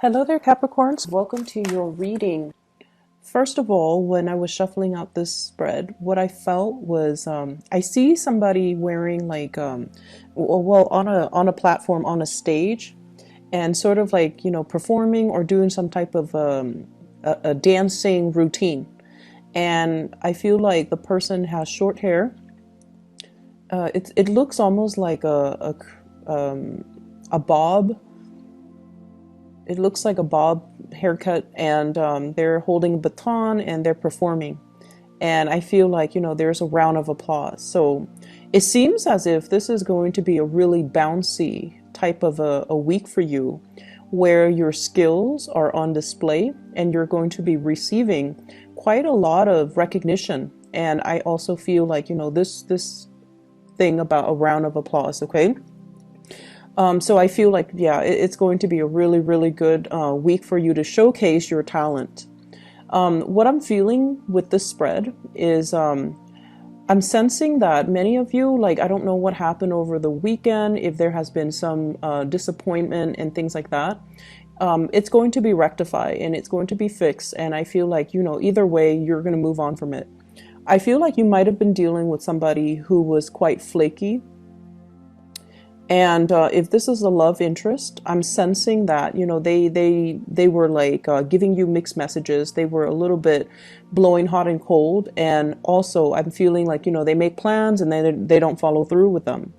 Hello there, Capricorns. Welcome to your reading. First of all, when I was shuffling out this spread, what I felt was I see somebody wearing like well on a platform on a stage, and sort of like performing or doing some type of a dancing routine. And I feel like the person has short hair. It looks almost like a bob. It looks like a bob haircut, and they're holding a baton and they're performing. And I feel like, there's a round of applause. So it seems as if this is going to be a really bouncy type of a week for you, where your skills are on display and you're going to be receiving quite a lot of recognition. And I also feel like, this thing about a round of applause, okay? So I feel like, yeah, it's going to be a really, really good week for you to showcase your talent. What I'm feeling with this spread is I'm sensing that many of you, like, I don't know what happened over the weekend, if there has been some disappointment and things like that. It's going to be rectified and it's going to be fixed. And I feel like, either way, you're going to move on from it. I feel like you might have been dealing with somebody who was quite flaky. And if this is a love interest, I'm sensing that, they were like giving you mixed messages. They were a little bit blowing hot and cold. And also I'm feeling like, they make plans and they don't follow through with them.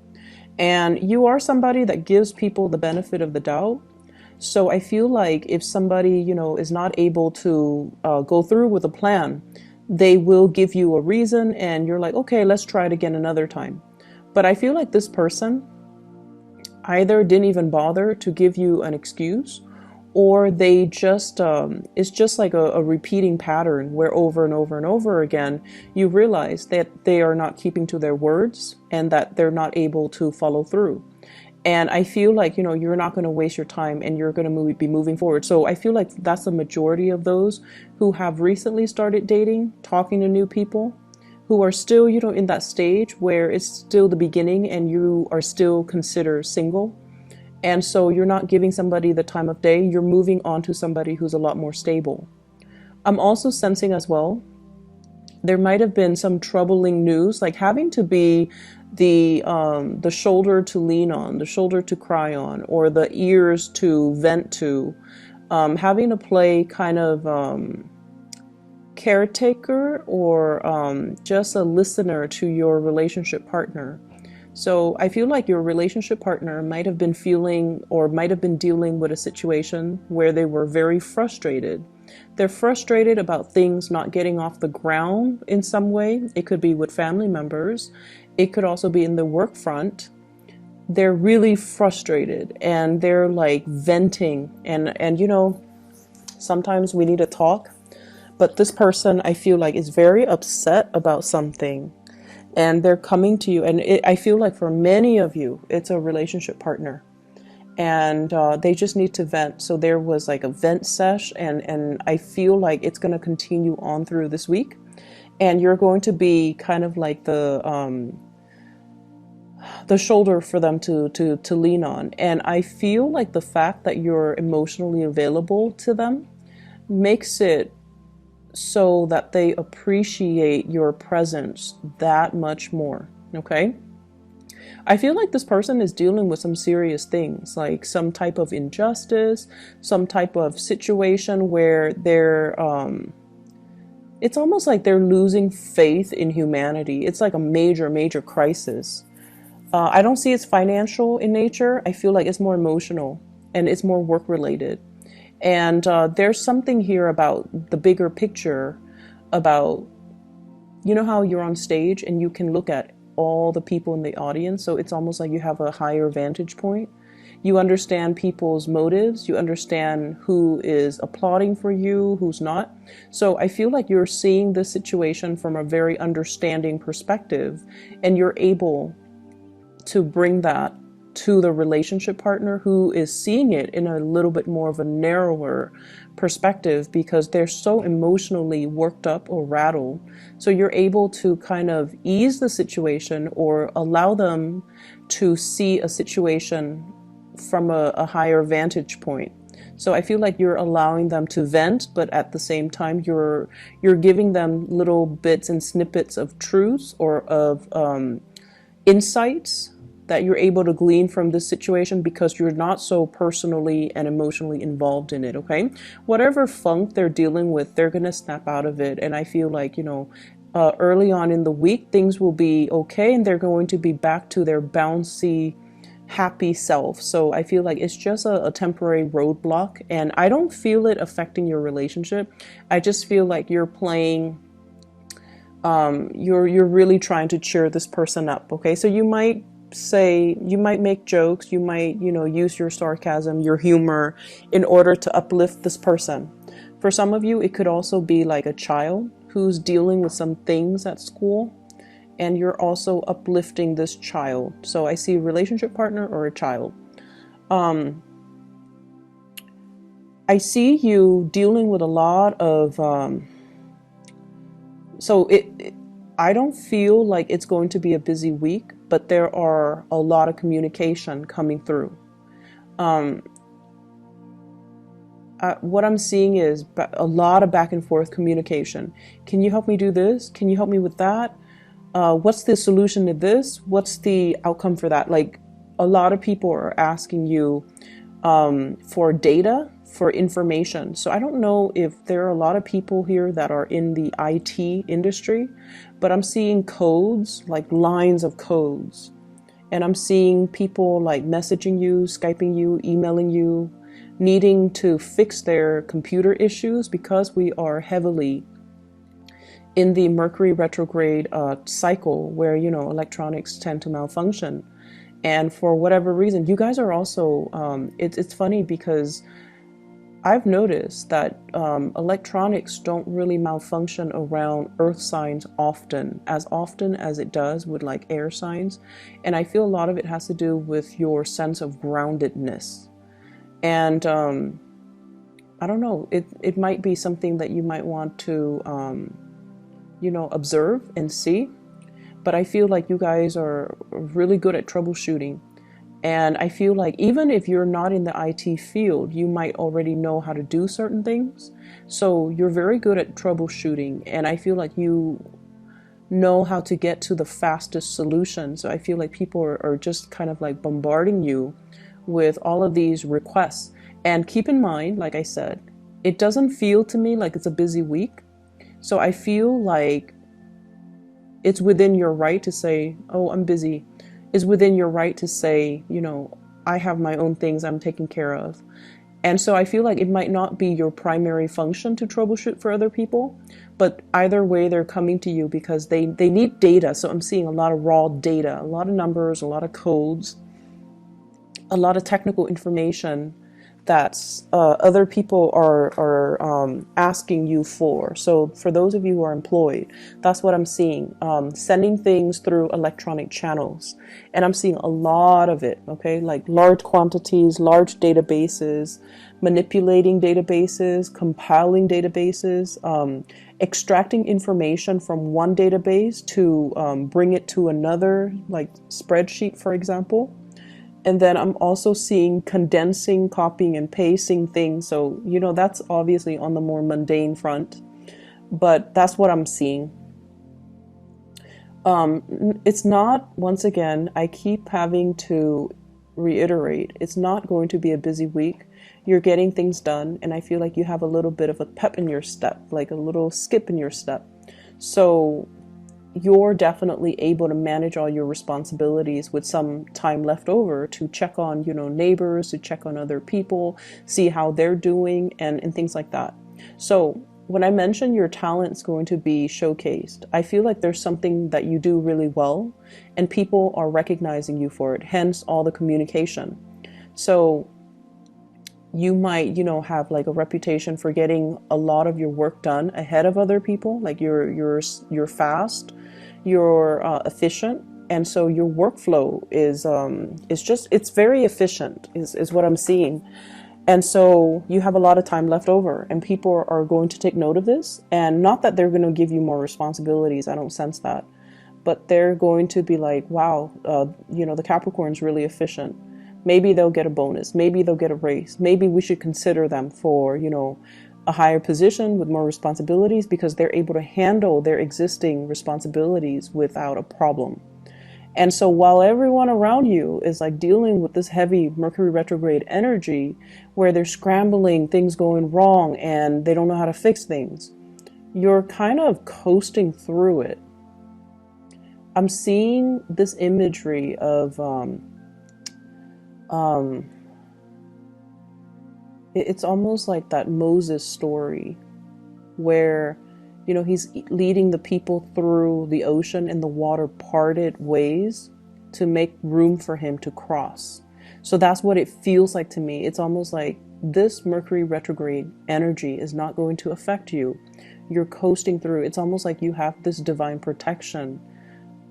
And you are somebody that gives people the benefit of the doubt. So I feel like if somebody, is not able to go through with a plan, they will give you a reason and you're like, okay, let's try it again another time. But I feel like this person either didn't even bother to give you an excuse, or they just it's just like a repeating pattern where over and over and over again you realize that they are not keeping to their words and that they're not able to follow through. And I feel like, you're not going to waste your time and you're going to be moving forward. So I feel like that's the majority of those who have recently started dating, talking to new people, who are still, in that stage where it's still the beginning and you are still considered single. And so you're not giving somebody the time of day, you're moving on to somebody who's a lot more stable. I'm also sensing as well, there might have been some troubling news, like having to be the shoulder to lean on, the shoulder to cry on, or the ears to vent to, having to play kind of caretaker or just a listener to your relationship partner. So I feel like your relationship partner might have been feeling or might have been dealing with a situation where they were very frustrated. They're frustrated about things not getting off the ground in some way. It could be with family members. It could also be in the work front. They're really frustrated and they're like venting and sometimes we need to talk. But this person, I feel like, is very upset about something and they're coming to you. And I feel like for many of you, it's a relationship partner and they just need to vent. So there was like a vent sesh and I feel like it's going to continue on through this week. And you're going to be kind of like the shoulder for them to lean on. And I feel like the fact that you're emotionally available to them makes it so that they appreciate your presence that much more, okay? I feel like this person is dealing with some serious things, like some type of injustice, some type of situation where they're, it's almost like they're losing faith in humanity. It's like a major, major crisis. I don't see it's financial in nature. I feel like it's more emotional and it's more work related. And there's something here about the bigger picture about, how you're on stage and you can look at all the people in the audience. So it's almost like you have a higher vantage point. You understand people's motives. You understand who is applauding for you, who's not. So I feel like you're seeing this situation from a very understanding perspective and you're able to bring that to the relationship partner who is seeing it in a little bit more of a narrower perspective because they're so emotionally worked up or rattled. So you're able to kind of ease the situation or allow them to see a situation from a higher vantage point. So I feel like you're allowing them to vent, but at the same time, you're giving them little bits and snippets of truths or of insights that you're able to glean from this situation because you're not so personally and emotionally involved in it, okay? Whatever funk they're dealing with, they're going to snap out of it. And I feel like, early on in the week, things will be okay and they're going to be back to their bouncy, happy self. So I feel like it's just a temporary roadblock, and I don't feel it affecting your relationship. I just feel like you're playing you're really trying to cheer this person up, okay? So you might make jokes, you might, use your sarcasm, your humor in order to uplift this person. For some of you, it could also be like a child who's dealing with some things at school, and you're also uplifting this child. So I see a relationship partner or a child. I see you dealing with a lot of I don't feel like it's going to be a busy week, but there are a lot of communication coming through. What I'm seeing is a lot of back and forth communication. Can you help me do this? Can you help me with that? What's the solution to this? What's the outcome for that? Like, a lot of people are asking you for data, for information. So I don't know if there are a lot of people here that are in the IT industry, but I'm seeing codes, like lines of codes. And I'm seeing people like messaging you, Skyping you, emailing you, needing to fix their computer issues because we are heavily in the Mercury retrograde cycle where, electronics tend to malfunction. And for whatever reason, you guys are also, it's funny because I've noticed that electronics don't really malfunction around earth signs often as it does with like air signs. And I feel a lot of it has to do with your sense of groundedness. And I don't know, it might be something that you might want to, observe and see. But I feel like you guys are really good at troubleshooting. And I feel like even if you're not in the IT field, you might already know how to do certain things. So you're very good at troubleshooting. And I feel like you know how to get to the fastest solution. So I feel like people are just kind of like bombarding you with all of these requests. And keep in mind, like I said, it doesn't feel to me like it's a busy week. So I feel like it's within your right to say, oh, I'm busy. It's within your right to say, I have my own things I'm taking care of. And so I feel like it might not be your primary function to troubleshoot for other people, but either way, they're coming to you because they need data. So I'm seeing a lot of raw data, a lot of numbers, a lot of codes, a lot of technical information that other people are asking you for. So for those of you who are employed, that's what I'm seeing. Sending things through electronic channels. And I'm seeing a lot of it, okay? Like large quantities, large databases, manipulating databases, compiling databases, extracting information from one database to bring it to another, like spreadsheet, for example. And then I'm also seeing condensing, copying, and pasting things. So, that's obviously on the more mundane front, but that's what I'm seeing. It's not, once again, I keep having to reiterate, it's not going to be a busy week. You're getting things done, and I feel like you have a little bit of a pep in your step, like a little skip in your step. So you're definitely able to manage all your responsibilities with some time left over to check on, neighbors, to check on other people, see how they're doing, and things like that. So when I mention your talent's going to be showcased, I feel like there's something that you do really well and people are recognizing you for it, hence all the communication. So you might, have like a reputation for getting a lot of your work done ahead of other people. Like you're fast, you're efficient, and so your workflow is it's very efficient is what I'm seeing. And so you have a lot of time left over, and people are going to take note of this. And not that they're going to give you more responsibilities, I don't sense that, but they're going to be like, wow, the Capricorn's really efficient. Maybe they'll get a bonus. Maybe they'll get a raise. Maybe we should consider them for, a higher position with more responsibilities because they're able to handle their existing responsibilities without a problem. And so while everyone around you is like dealing with this heavy Mercury retrograde energy where they're scrambling, things going wrong, and they don't know how to fix things, you're kind of coasting through it. I'm seeing this imagery of it's almost like that Moses story where he's leading the people through the ocean and the water parted ways to make room for him to cross. So that's what it feels like to me. It's almost like this Mercury retrograde energy is not going to affect you. You're coasting through. It's almost like you have this divine protection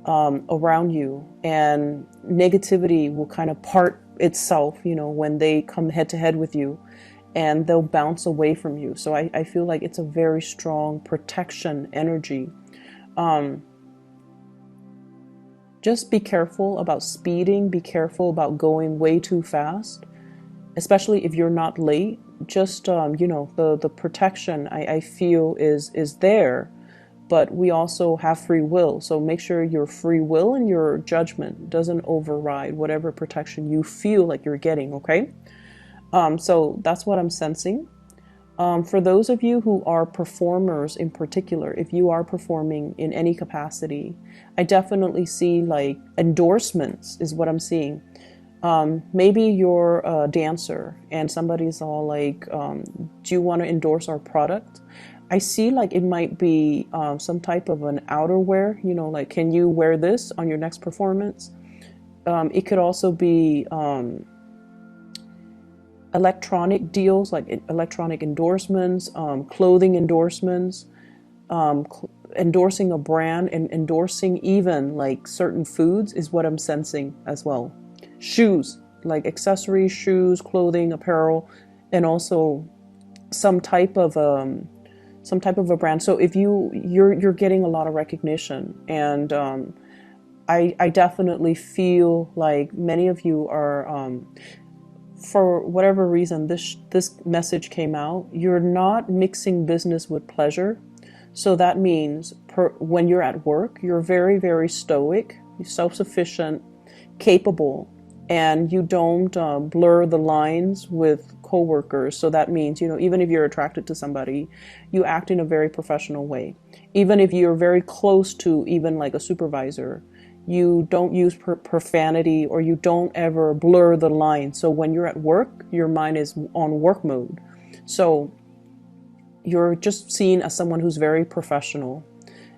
around you, and negativity will kind of part itself, when they come head to head with you, and they'll bounce away from you. So I feel like it's a very strong protection energy. Just be careful about speeding. Be careful about going way too fast, especially if you're not late. Just, the protection I feel is there, but we also have free will. So make sure your free will and your judgment doesn't override whatever protection you feel like you're getting, okay? So that's what I'm sensing. For those of you who are performers in particular, if you are performing in any capacity, I definitely see like endorsements is what I'm seeing. Maybe you're a dancer and somebody's all like, do you want to endorse our product? I see like it might be some type of an outerwear, like, can you wear this on your next performance? It could also be electronic deals, like electronic endorsements, clothing endorsements, endorsing a brand, and endorsing even like certain foods is what I'm sensing as well. Shoes, like accessories, shoes, clothing, apparel, and also some type of a brand. So if you're getting a lot of recognition, and I definitely feel like many of you are, for whatever reason, this message came out. You're not mixing business with pleasure. So that means when you're at work, you're very, very stoic, self-sufficient, capable, and you don't blur the lines with coworkers. So that means, even if you're attracted to somebody, you act in a very professional way. Even if you're very close to even like a supervisor, you don't use profanity, or you don't ever blur the line. So when you're at work, your mind is on work mode. So you're just seen as someone who's very professional.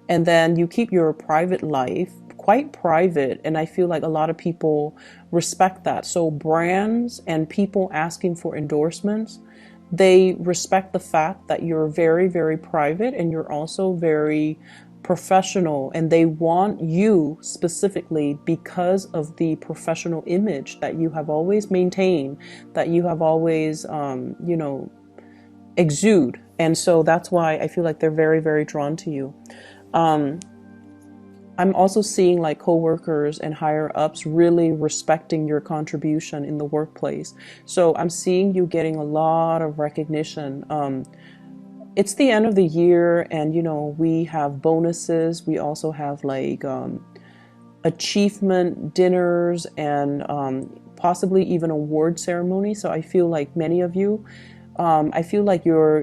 And then you keep your private life quite private. And I feel like a lot of people respect that. So brands and people asking for endorsements, they respect the fact that you're very, very private, and you're also very professional, and they want you specifically because of the professional image that you have always maintained, that you have always, exude. And so that's why I feel like they're very, very drawn to you. I'm also seeing like coworkers and higher ups really respecting your contribution in the workplace. So I'm seeing you getting a lot of recognition. It's the end of the year, and we have bonuses. We also have like achievement dinners, and possibly even award ceremony. So I feel like many of you, I feel like you're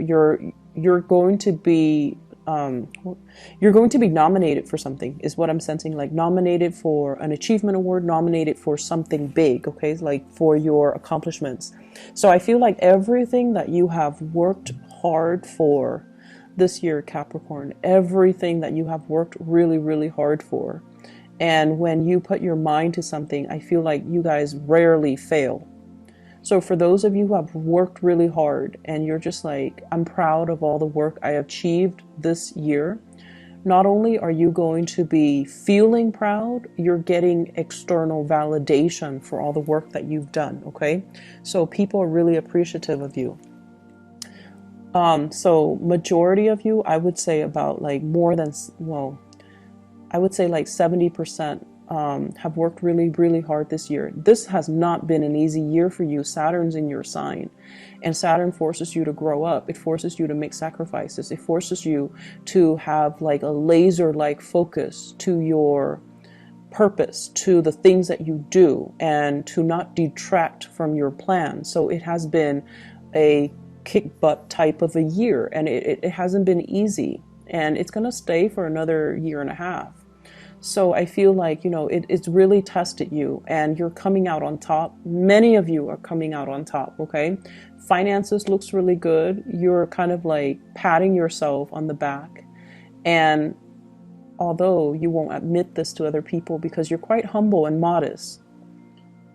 going to be nominated for something, is what I'm sensing. Like nominated for an achievement award, nominated for something big, okay, like for your accomplishments. So I feel like everything that you have worked hard for this year, Capricorn, everything that you have worked really, really hard for, and when you put your mind to something, I feel like you guys rarely fail. So for those of you who have worked really hard and you're just like, I'm proud of all the work I achieved this year, not only are you going to be feeling proud, you're getting external validation for all the work that you've done, okay? So people are really appreciative of you. So majority of you, I would say about like more than, well, I would say like 70% have worked really, really hard this year. This has not been an easy year for you. Saturn's in your sign, and Saturn forces you to grow up. It forces you to make sacrifices. It forces you to have like a laser-like focus to your purpose, to the things that you do, and to not detract from your plan. So it has been a kick butt type of a year, and it hasn't been easy, and it's going to stay for another year and a half. So I feel like, you know, it's really tested you, and you're coming out on top. Many of you are coming out on top, okay? Finances looks really good. You're kind of like patting yourself on the back. And although you won't admit this to other people because you're quite humble and modest,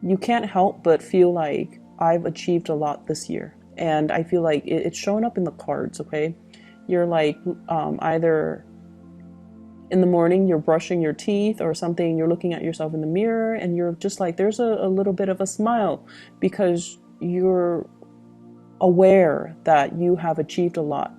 you can't help but feel like I've achieved a lot this year. And I feel like it's showing up in the cards, okay? You're like either in the morning you're brushing your teeth or something, you're looking at yourself in the mirror and you're just like, there's a little bit of a smile because you're aware that you have achieved a lot,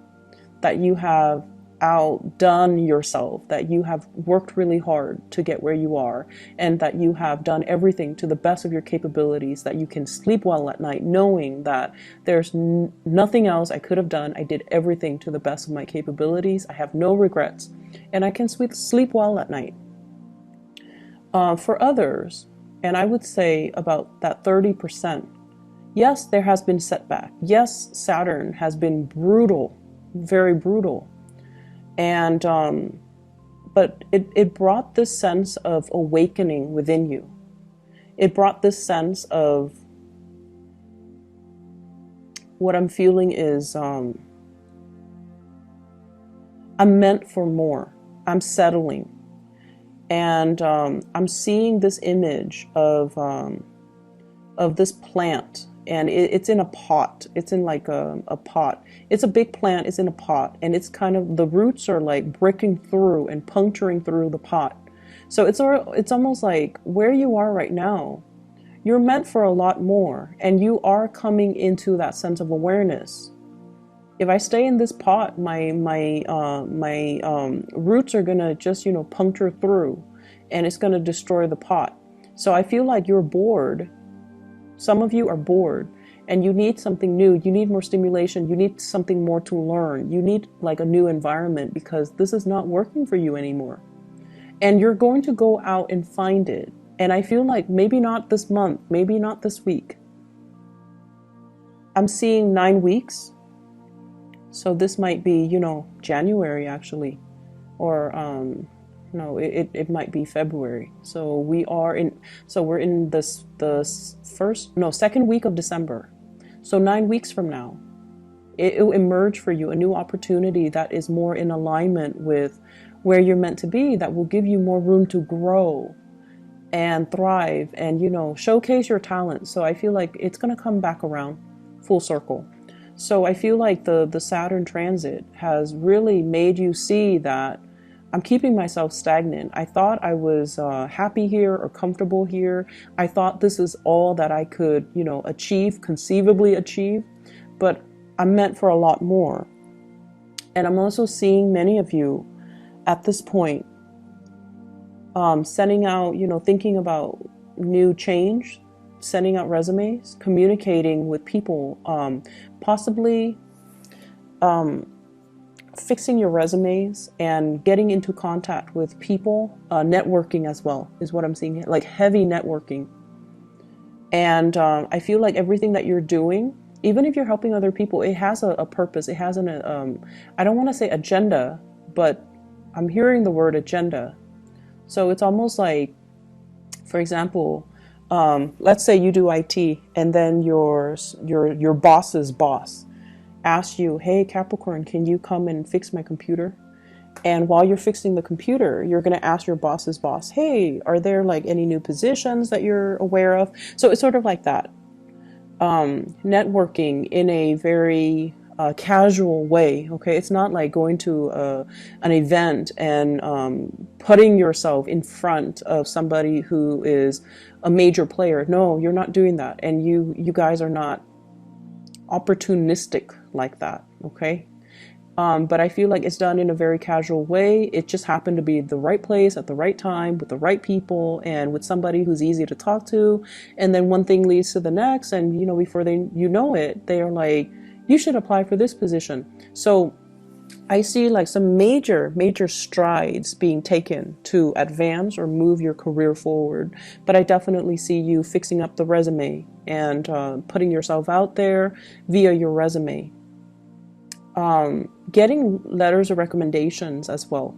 that you have outdone yourself, that you have worked really hard to get where you are, and that you have done everything to the best of your capabilities, that you can sleep well at night knowing that there's nothing else I could have done. I did everything to the best of my capabilities. I have no regrets, and I can sleep well at night. For others, and I would say about that 30%, yes, there has been setback. Yes, Saturn has been brutal, very brutal. And, but it brought this sense of awakening within you. It brought this sense of what I'm feeling is, I'm meant for more. I'm settling. And, I'm seeing this image of this plant. And it's in a pot. It's in like a pot. It's a big plant. It's in a pot. And it's kind of, the roots are like breaking through and puncturing through the pot. So it's almost like where you are right now, you're meant for a lot more. And you are coming into that sense of awareness. If I stay in this pot, my roots are going to just, you know, puncture through. And it's going to destroy the pot. So I feel like you're bored. Some of you are bored and you need something new. You need more stimulation. You need something more to learn. You need like a new environment because this is not working for you anymore. And you're going to go out and find it. And I feel like maybe not this month, maybe not this week. I'm seeing 9 weeks. So this might be, you know, January actually, or no, it might be February. So we're in second week of December. So 9 weeks from now, it will emerge for you a new opportunity that is more in alignment with where you're meant to be, that will give you more room to grow and thrive and, you know, showcase your talent. So I feel like it's going to come back around full circle. So I feel like the Saturn transit has really made you see that I'm keeping myself stagnant. I thought I was happy here or comfortable here. I thought this is all that I could, you know, conceivably achieve, but I'm meant for a lot more. And I'm also seeing many of you at this point sending out, you know, thinking about new change, sending out resumes, communicating with people, possibly fixing your resumes and getting into contact with people, networking as well is what I'm seeing, like heavy networking. And I feel like everything that you're doing, even if you're helping other people, it has a purpose. It has I don't want to say agenda, but I'm hearing the word agenda. So it's almost like, for example, let's say you do IT and then your boss's boss asks you, hey, Capricorn, can you come and fix my computer? And while you're fixing the computer, you're going to ask your boss's boss, hey, are there like any new positions that you're aware of? So it's sort of like that. Networking in a very casual way. Okay. It's not like going to an event and putting yourself in front of somebody who is a major player. No, you're not doing that. And you guys are not opportunistic like that. Okay. But I feel like it's done in a very casual way. It just happened to be the right place at the right time with the right people and with somebody who's easy to talk to. And then one thing leads to the next, and before you know it, they are like, you should apply for this position. So I see like some major, major strides being taken to advance or move your career forward. But I definitely see you fixing up the resume and putting yourself out there via your resume. Getting letters of recommendations as well.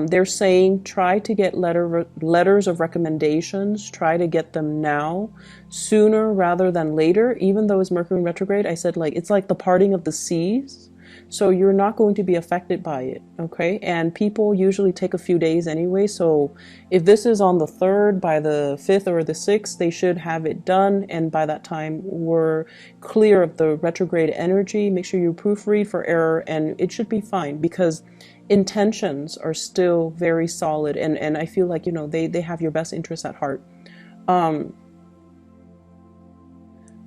They're saying try to get letters of recommendations, try to get them now, sooner rather than later. Even though it's Mercury retrograde, I said like it's like the parting of the seas. So you're not going to be affected by it, okay? And people usually take a few days anyway. So if this is on the 3rd, by the 5th or the 6th, they should have it done. And by that time, we're clear of the retrograde energy. Make sure you proofread for error, and it should be fine because intentions are still very solid. And I feel like, they have your best interests at heart. Let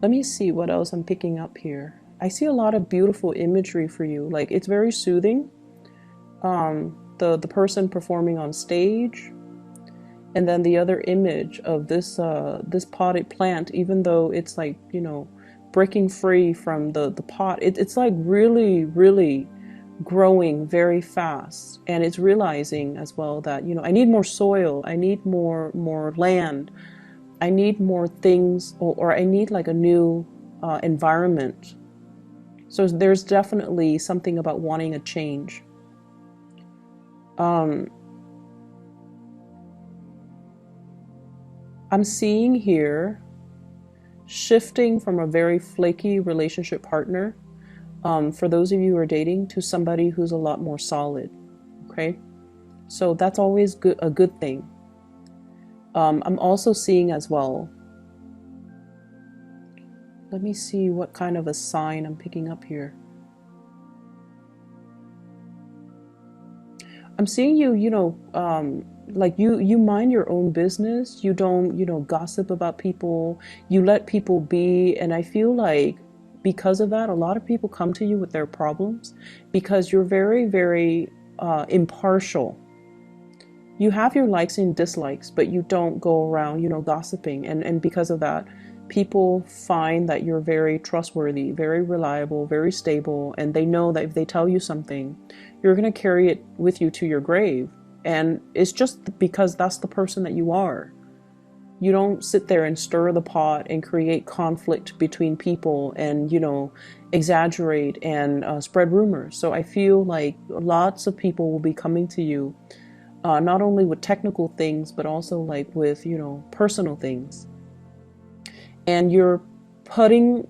me see what else I'm picking up here. I see a lot of beautiful imagery for you. Like it's very soothing. The person performing on stage, and then the other image of this potted plant. Even though it's like breaking free from the pot, it's like really really growing very fast, and it's realizing as well that I need more soil, I need more land, I need more things, or I need like a new environment. So there's definitely something about wanting a change. I'm seeing here shifting from a very flaky relationship partner, for those of you who are dating, to somebody who's a lot more solid. Okay, so that's always a good thing. I'm also seeing as well. Let me see what kind of a sign I'm picking up here. I'm seeing you, like you mind your own business. You don't, gossip about people. You let people be. And I feel like because of that, a lot of people come to you with their problems because you're very, very impartial. You have your likes and dislikes, but you don't go around, gossiping. And because of that, people find that you're very trustworthy, very reliable, very stable, and they know that if they tell you something, you're going to carry it with you to your grave. And it's just because that's the person that you are. You don't sit there and stir the pot and create conflict between people and, exaggerate and spread rumors. So I feel like lots of people will be coming to you, not only with technical things, but also like with, personal things. And you're putting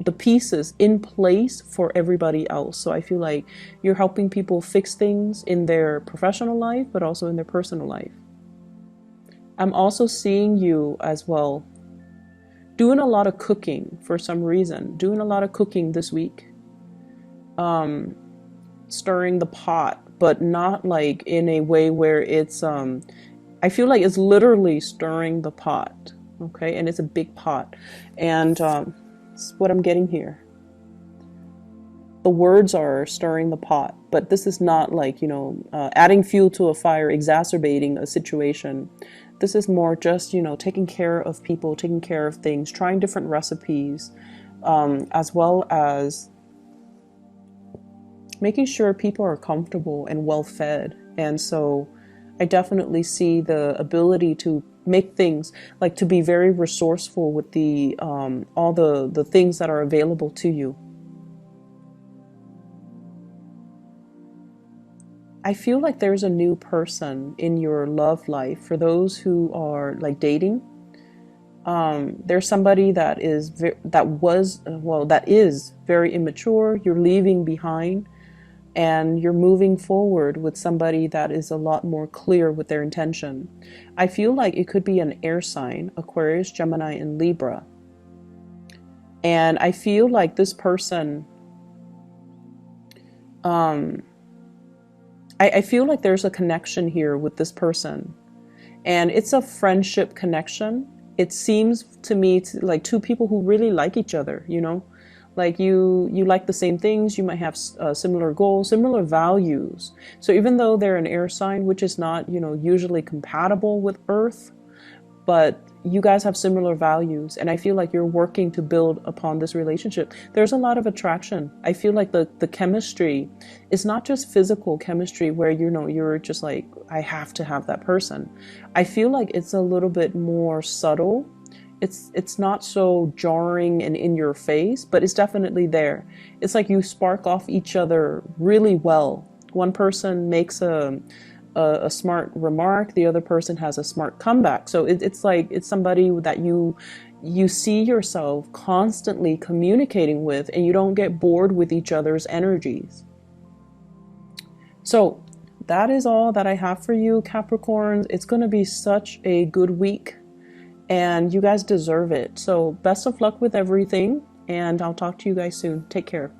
the pieces in place for everybody else. So I feel like you're helping people fix things in their professional life, but also in their personal life. I'm also seeing you as well doing a lot of cooking for some reason, doing a lot of cooking this week, stirring the pot, but not like in a way where it's, I feel like it's literally stirring the pot. Okay, and it's a big pot, and it's what I'm getting here. The words are stirring the pot, but this is not like adding fuel to a fire, exacerbating a situation. This is more just taking care of people, taking care of things, trying different recipes, as well as making sure people are comfortable and well fed. And so I definitely see the ability to make things, like to be very resourceful with the all the things that are available to you. I feel like there's a new person in your love life. For those who are like dating, there's somebody that is very immature. You're leaving behind, and you're moving forward with somebody that is a lot more clear with their intention. I feel like it could be an air sign, Aquarius, Gemini, and Libra. And I feel like this person, I feel like there's a connection here with this person. And it's a friendship connection. It seems to me like two people who really like each other, Like you like the same things, you might have similar goals, similar values. So even though they're an air sign, which is not, usually compatible with Earth, but you guys have similar values, and I feel like you're working to build upon this relationship. There's a lot of attraction. I feel like the chemistry is not just physical chemistry where you're just like, I have to have that person. I feel like it's a little bit more subtle. It's not so jarring and in your face, but it's definitely there. It's like you spark off each other really well. One person makes a smart remark, the other person has a smart comeback. So it's like it's somebody that you see yourself constantly communicating with, and you don't get bored with each other's energies. So that is all that I have for you, Capricorns. It's going to be such a good week, and you guys deserve it. So best of luck with everything, and I'll talk to you guys soon. Take care.